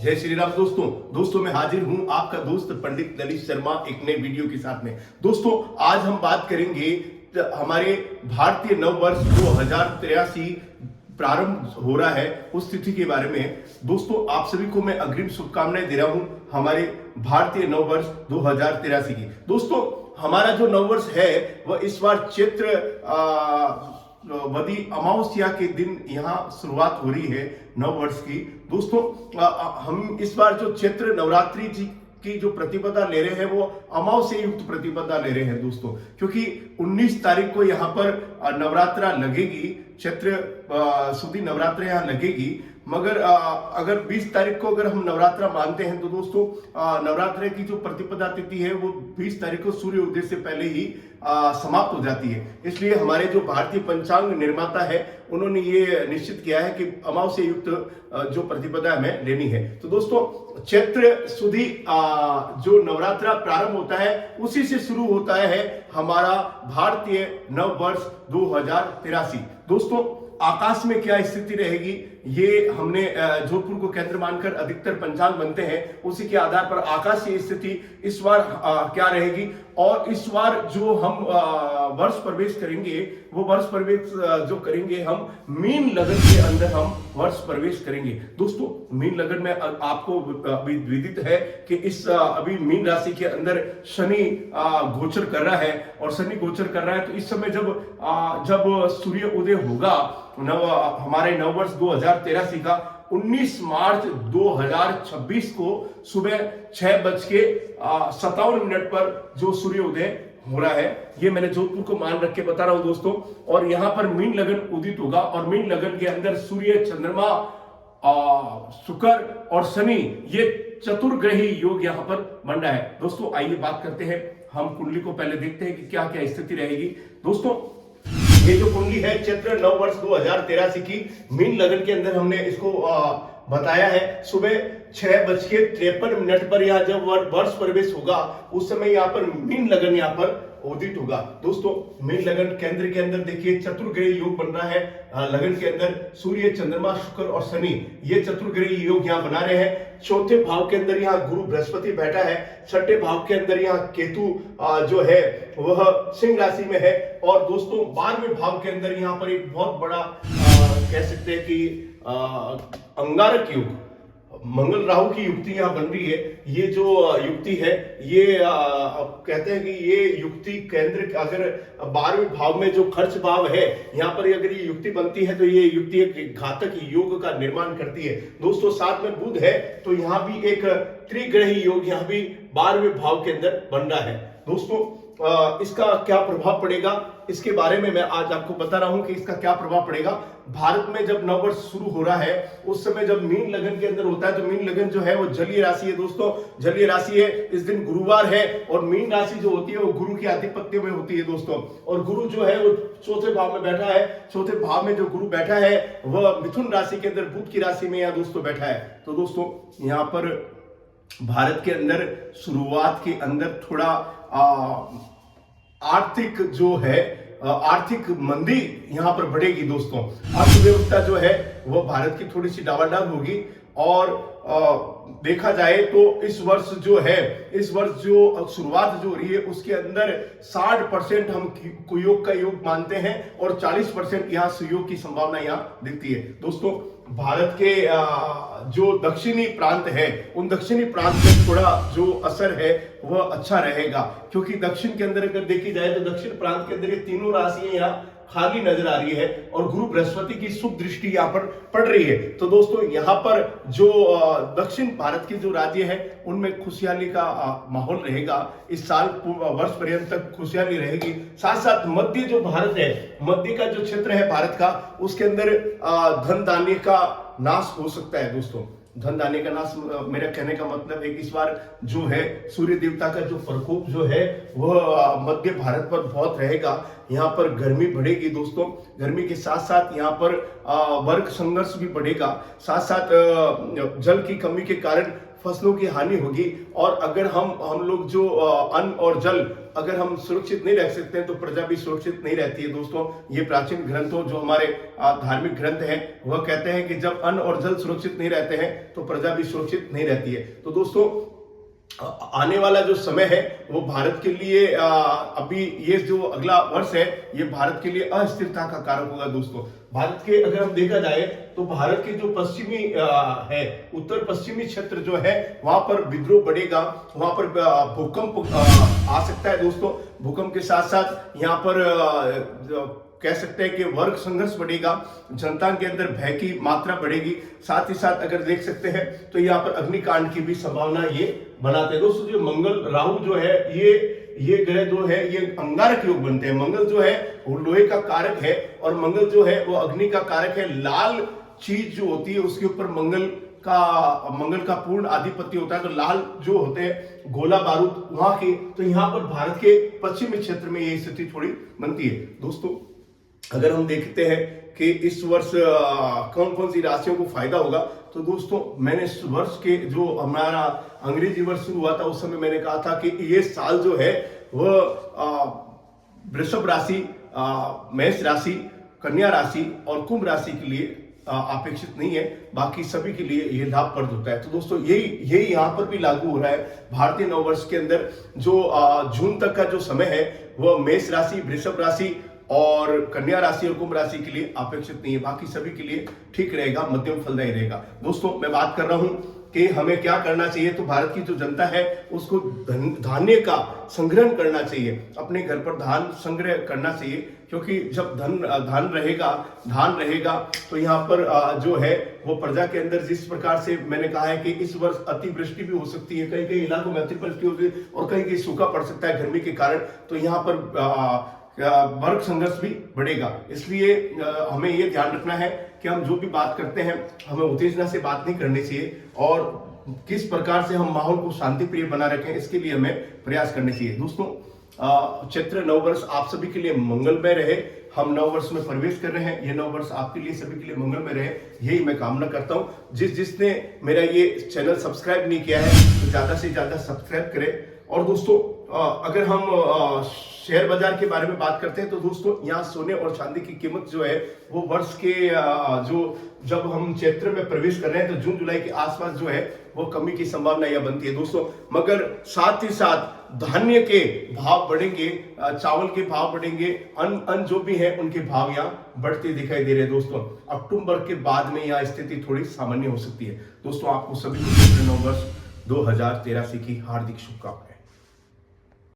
जय श्री राम दोस्तों मैं हाजिर हूं आपका दोस्त पंडित ललित शर्मा एक नए वीडियो के साथ में। दोस्तों आज हम बात करेंगे हमारे भारतीय नववर्ष 2083 प्रारंभ हो रहा है उस तिथि के बारे में। दोस्तों आप सभी को मैं अग्रिम शुभकामनाएं दे रहा हूं हमारे भारतीय नववर्ष 2083 की। दोस्तों हमारा जो नववर्ष है वह इस बार चैत्र वदी अमावस्या के दिन यहाँ शुरुआत हो रही है नववर्ष की। दोस्तों हम इस बार जो चैत्र नवरात्रि जी की जो प्रतिपदा ले रहे हैं वो अमावस्या युक्त प्रतिपदा ले रहे हैं दोस्तों, क्योंकि 19 तारीख को यहाँ पर नवरात्रा लगेगी, चैत्र सुदी नवरात्रा यहाँ लगेगी। मगर अगर 20 तारीख को अगर हम नवरात्रा मानते हैं तो दोस्तों नवरात्रे की जो प्रतिपदा तिथि है वो 20 तारीख को सूर्य उदय से पहले ही समाप्त हो जाती है। इसलिए हमारे जो भारतीय पंचांग निर्माता है उन्होंने ये निश्चित किया है कि अमावस्या युक्त जो प्रतिपदा हमें लेनी है। तो दोस्तों चैत्र सुदी जो नवरात्रा प्रारंभ होता है उसी से शुरू होता है हमारा भारतीय नववर्ष 2083। दोस्तों आकाश में क्या स्थिति रहेगी ये हमने जोधपुर को केंद्र मानकर अधिकतर पंचांग बनते हैं, उसी के आधार पर आकाशीय स्थिति इस बार क्या रहेगी। और इस बार जो हम वर्ष प्रवेश करेंगे वो वर्ष प्रवेश जो करेंगे हम मीन लगन के अंदर हम वर्ष प्रवेश करेंगे। दोस्तों मीन लगन में आपको अभी विदित है कि इस अभी मीन राशि के अंदर शनि गोचर कर रहा है, और शनि गोचर कर रहा है तो इस समय जब सूर्य उदय होगा हमारे नववर्ष 2083 का 19 मार्च 2026 को सुबह 6:57 पर जो सूर्य उदय हो रहा है, ये मैंने जोधपुर को मान रख के बता रहा हूं दोस्तों। और यहां पर मीन लगन उदित होगा और मीन लगन के अंदर सूर्य, चंद्रमा, शुक्र और शनि ये चतुर्ग्रही योग यहां पर बन रहा है। दोस्तों आइए बात करते हैं, हम कुंडली को पहले देखते हैं कि क्या क्या स्थिति रहेगी। दोस्तों ये जो कुंडली है चैत्र नववर्ष 2083 की मीन लगन के अंदर हमने इसको बताया है सुबह 6:53 पर यहाँ जब वर्ष प्रवेश होगा उस समय यहाँ पर मीन लगन यहाँ पर उदित होगा। दोस्तों मीन लगन केंद्र के अंदर देखिए चतुर्ग्रही योग बन रहा है। लगन के अंदर सूर्य, चंद्रमा, शुक्र और शनि ये चतुर्ग्रही योग यहाँ बना रहे हैं। चौथे भाव के अंदर यहाँ गुरु बृहस्पति बैठा है। छठे भाव के अंदर यहाँ केतु जो है वह सिंह राशि में है। और दोस्तों 12वें भाव के अंदर यहाँ पर एक बहुत बड़ा कह सकते हैं कि अंगारक योग, मंगल राहु की युक्ति यहाँ बन रही है। ये जो युक्ति है ये कहते हैं कि ये युक्ति केंद्र अगर 12वें भाव में जो खर्च भाव है यहाँ पर अगर ये युक्ति बनती है तो ये युक्ति एक घातक योग का निर्माण करती है। दोस्तों साथ में बुध है तो यहाँ भी एक त्रिग्रही योग यहाँ भी 12वें भाव के अंदर बन रहा है। दोस्तों इसका क्या प्रभाव पड़ेगा इसके बारे में मैं आज आपको बता रहा हूं कि इसका क्या प्रभाव पड़ेगा। भारत में जब नववर्ष शुरू हो रहा है उस समय जब मीन लगन के अंदर होता है तो मीन लगन जो है वो जलीय राशि है। दोस्तों जलीय राशि है, इस दिन गुरुवार है और मीन राशि जो होती है वो गुरु के आधिपत्य में होती है दोस्तों। और गुरु जो है वो चौथे भाव में बैठा है। चौथे भाव में जो गुरु बैठा है वह मिथुन राशि के अंदर बुध की राशि में यहाँ दोस्तों बैठा है। तो दोस्तों यहाँ पर भारत के अंदर शुरुआत के अंदर थोड़ा आर्थिक जो है आर्थिक मंदी यहाँ पर बढ़ेगी दोस्तों। अर्थव्यवस्था जो है वो भारत की थोड़ी सी डावाडोल होगी। और देखा जाए तो इस वर्ष जो है इस वर्ष जो शुरुआत जो हो रही है उसके अंदर 60% हम कुयोग का योग मानते हैं और 40% यहाँ सुयोग की संभावना यहाँ दिखती है। दोस्तों भारत के जो दक्षिणी प्रांत है उन दक्षिणी प्रांत में थोड़ा जो असर है वह अच्छा रहेगा, क्योंकि दक्षिण के अंदर अगर देखी जाए तो दक्षिण प्रांत के अंदर ये तीनों राशियां यहाँ खाली नजर आ रही है और गुरु बृहस्पति की शुभ दृष्टि यहाँ पर पड़ रही है। तो दोस्तों यहाँ पर जो दक्षिण भारत के जो राज्य है उनमें खुशहाली का माहौल रहेगा। इस साल वर्ष पर्यंत तक खुशहाली रहेगी। साथ साथ मध्य जो भारत है, मध्य का जो क्षेत्र है भारत का, उसके अंदर धन धान्य का नाश हो सकता है। दोस्तों धन धान्य का नाश मेरा कहने का मतलब है कि इस बार जो है सूर्य देवता का जो प्रकोप जो है वह मध्य भारत पर बहुत रहेगा। यहाँ पर गर्मी बढ़ेगी दोस्तों। गर्मी के साथ साथ यहाँ पर वर्ग संघर्ष भी बढ़ेगा। साथ साथ जल की कमी के कारण फसलों की हानि होगी। और अगर हम लोग जो अन्न और जल अगर हम सुरक्षित नहीं रख सकते हैं तो प्रजा भी सुरक्षित नहीं रहती है। दोस्तों, ये प्राचीन ग्रंथों जो हमारे धार्मिक ग्रंथ हैं वह कहते हैं कि जब अन्न और जल सुरक्षित नहीं रहते हैं तो प्रजा भी सुरक्षित नहीं रहती है। तो दोस्तों, आने वाला जो समय है वो भारत के लिए अभी ये जो अगला वर्ष है ये भारत के लिए अस्थिरता का कारक होगा। दोस्तों, भारत के अगर हम देखा जाए तो भारत के जो पश्चिमी है उत्तर पश्चिमी क्षेत्र जो है वहां पर विद्रोह बढ़ेगा, वहां पर भूकंप आ सकता है। दोस्तों, भूकंप के साथ साथ यहाँ पर कह सकते हैं कि वर्ग संघर्ष बढ़ेगा, जनता के अंदर भय की मात्रा बढ़ेगी। साथ ही साथ अगर देख सकते हैं तो यहाँ पर अग्निकांड की भी संभावना ये बनाते हैं। दोस्तों, जो मंगल राहु जो है ये ग्रह जो है ये अंगारक योग बनते हैं। मंगल जो है वो लोहे का कारक है और मंगल जो है वो अग्नि का कारक है। लाल चीज जो होती है उसके ऊपर मंगल का पूर्ण आधिपत्य होता है। तो लाल जो होते हैं गोला बारूद वहां के, तो यहाँ पर भारत के पश्चिमी क्षेत्र में ये स्थिति थोड़ी बनती है। दोस्तों, अगर हम देखते हैं कि इस वर्ष कौन कौन सी राशियों को फायदा होगा, तो दोस्तों मैंने इस वर्ष के जो हमारा अंग्रेजी वर्ष शुरू हुआ था उस समय मैंने कहा था कि ये साल जो है वह वृषभ राशि, मेष राशि, कन्या राशि और कुंभ राशि के लिए अपेक्षित नहीं है, बाकी सभी के लिए यह लाभप्रद होता है। तो दोस्तों, यही यहाँ पर भी लागू हो रहा है। भारतीय नववर्ष के अंदर जो जून तक का जो समय है वह मेष राशि, वृषभ राशि और कन्या राशि और कुंभ राशि के लिए अपेक्षित नहीं है, बाकी सभी के लिए ठीक रहेगा, मध्यम फलदायी रहेगा। दोस्तों, मैं बात कर रहा हूं कि हमें क्या करना चाहिए। तो भारत की जो जनता है उसको धान्य का संग्रहण करना चाहिए, अपने घर पर धान संग्रह करना चाहिए, क्योंकि जब धान रहेगा तो यहाँ पर जो है वो प्रजा के अंदर जिस प्रकार से मैंने कहा है कि इस वर्ष अतिवृष्टि भी हो सकती है, कई कई इलाकों में अतिवृष्टि होगी और कहीं कहीं सूखा पड़ सकता है गर्मी के कारण। तो यहाँ पर वर्ग संघर्ष भी बढ़ेगा। इसलिए हमें यह ध्यान रखना है कि हम जो भी बात करते हैं हमें उत्तेजना से बात नहीं करनी चाहिए और किस प्रकार से हम माहौल को शांति प्रिय बना रखें इसके लिए हमें प्रयास करने चाहिए। दोस्तों, चैत्र नववर्ष आप सभी के लिए मंगलमय रहे। हम नववर्ष में प्रवेश कर रहे हैं, यह नववर्ष आपके लिए सभी के लिए मंगलमय रहे, यही मैं कामना करता हूं। जिसने मेरा ये चैनल सब्सक्राइब नहीं किया है तो ज्यादा से ज्यादा सब्सक्राइब करें। और दोस्तों, अगर हम शेयर बाजार के बारे में बात करते हैं तो दोस्तों यहाँ सोने और चांदी की कीमत जो है वो वर्ष के जो जब हम चैत्र में प्रवेश कर रहे हैं तो जून जुलाई के आसपास जो है वो कमी की संभावना यह बनती है। दोस्तों, मगर साथ ही साथ धान्य के भाव बढ़ेंगे, चावल के भाव बढ़ेंगे, अन्न जो भी है उनके भाव यहाँ बढ़ते दिखाई दे रहे हैं। दोस्तों, अक्टूबर के बाद में यहाँ स्थिति थोड़ी सामान्य हो सकती है। दोस्तों, आपको सभी नववर्ष 2083 की हार्दिक शुभकामनाएं।